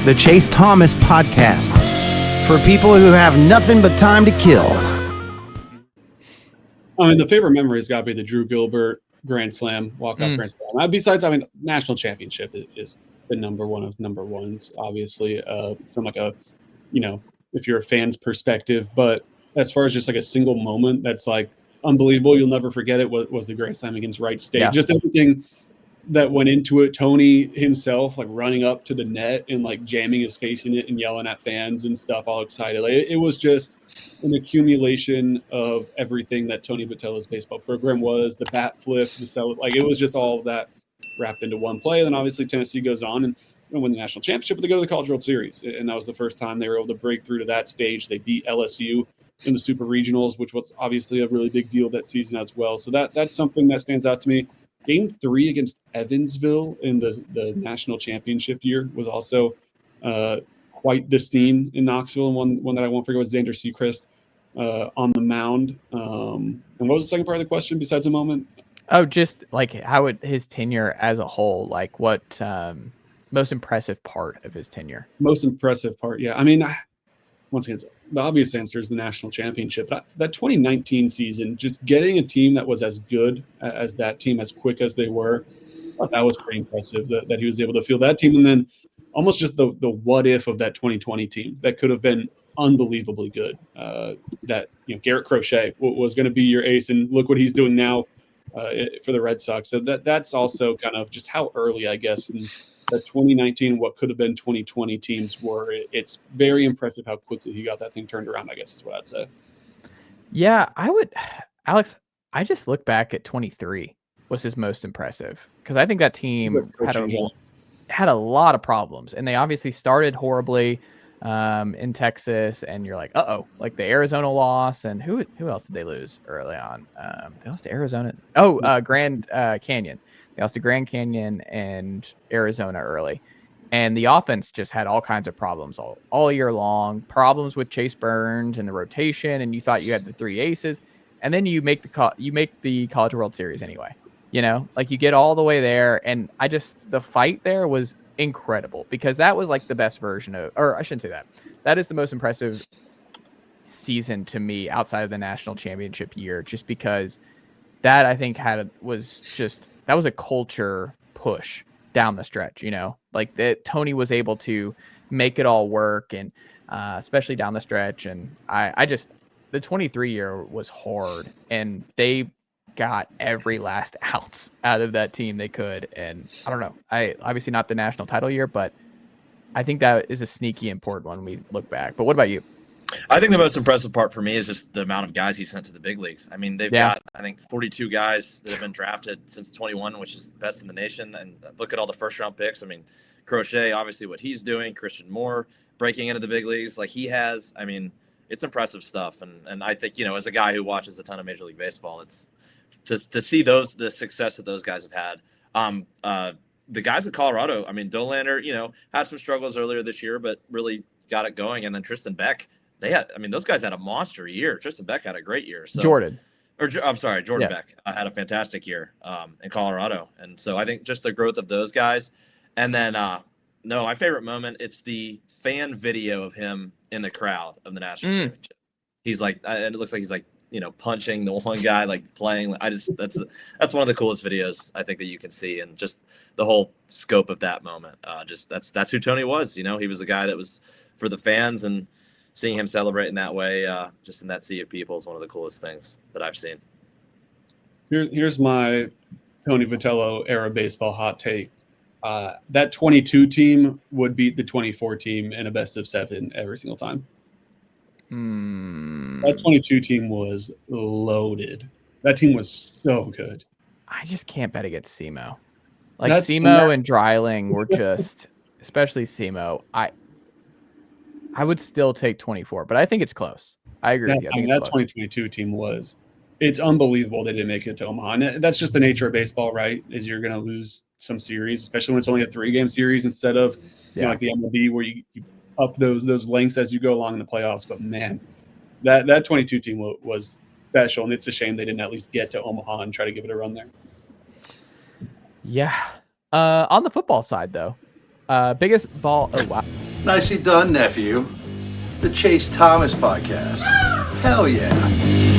the Chase Thomas Podcast, for people who have nothing but time to kill. I mean, the favorite memory has got to be the Drew Gilbert Grand Slam, walk-off Grand Slam. Besides, I mean, national championship is the number one of number ones, obviously, from like a, you know, if you're a fan's perspective. But as far as just like a single moment that's like unbelievable, you'll never forget it, was the Grand Slam against Wright State. Yeah. Just everything that went into it. Tony himself, like running up to the net and like jamming his face in it and yelling at fans and stuff, all excited. Like, it was just an accumulation of everything that Tony Vitello's baseball program was, the bat flip, the cell, like it was just all of that wrapped into one play. And then obviously Tennessee goes on and win the national championship, but they go to the College World Series. And that was the first time they were able to break through to that stage. They beat LSU in the Super Regionals, which was obviously a really big deal that season as well. So that's something that stands out to me. Game 3 against Evansville in the national championship year was also quite the scene in Knoxville. And one that I won't forget was Xander Sechrist on the mound. And what was the second part of the question besides a moment? Oh, just like his tenure as a whole, like what most impressive part of his tenure? Most impressive part, yeah. I mean, once again, the obvious answer is the national championship. But that 2019 season, just getting a team that was as good as that team, as quick as they were, I thought that was pretty impressive that he was able to field that team. And then almost just the what if of that 2020 team that could have been unbelievably good. That, you know, Garrett Crochet was going to be your ace, and look what he's doing now for the Red Sox. So that's also kind of just how early, I guess, in the 2019, what could have been 2020 teams were. It's very impressive how quickly he got that thing turned around, I guess is what I'd say. Yeah, Alex, I just look back at 23 was his most impressive, because I think that team had a lot of problems, and they obviously started horribly in Texas, and you're like, like the Arizona loss, and who else did they lose early on? They lost to Arizona. Grand Canyon. They lost to Grand Canyon and Arizona early. And the offense just had all kinds of problems all year long. Problems with Chase Burns and the rotation, and you thought you had the three aces. And then you make the College World Series anyway. You know, like you get all the way there, and the fight there was incredible, because that was like the best version of, or I shouldn't say that. That is the most impressive season to me outside of the national championship year, just because that I think was a culture push down the stretch, you know, like that Tony was able to make it all work, and especially down the stretch. And the 23 year was hard, and they got every last ounce out of that team they could. And I don't know, obviously not the national title year, but I think that is a sneaky important one when we look back. But what about you? I think the most impressive part for me is just the amount of guys he sent to the big leagues. I mean, they've got, I think, 42 guys that have been drafted since 21, which is the best in the nation. And look at all the first-round picks. I mean, Crochet, obviously what he's doing, Christian Moore breaking into the big leagues like he has. I mean, it's impressive stuff. And I think, you know, as a guy who watches a ton of Major League Baseball, it's to see the success that those guys have had. The guys at Colorado, I mean, Dolander, you know, had some struggles earlier this year, but really got it going. And then Tristan Beck, those guys had a monster year. Tristan Beck had a great year. So, Jordan Beck had a fantastic year in Colorado. And so I think just the growth of those guys. And then, my favorite moment, it's the fan video of him in the crowd of the national championship. He's like, and it looks like he's like, you know, punching the one guy, like playing. That's one of the coolest videos I think that you can see, and just the whole scope of that moment. That's who Tony was. You know, he was the guy that was for the fans, and seeing him celebrate in that way, just in that sea of people, is one of the coolest things that I've seen. Here's my Tony Vitello era baseball hot take. That 22 team would beat the 24 team in a best of 7 every single time. That 22 team was loaded. That team was so good. I just can't bet against SEMO. Like SEMO and Dreiling were just, especially SEMO. I would still take 24, but I think it's close. I agree with you. I think that 2022 team it's unbelievable they didn't make it to Omaha. And that's just the nature of baseball, right? Is you're going to lose some series, especially when it's only a 3-game series instead of you know, like the MLB where you up those lengths as you go along in the playoffs. But man, that 22 team was special, and it's a shame they didn't at least get to Omaha and try to give it a run there. Yeah. On the football side, though, biggest ball. Oh wow. Nicely done, nephew. The Chase Thomas Podcast. Hell yeah.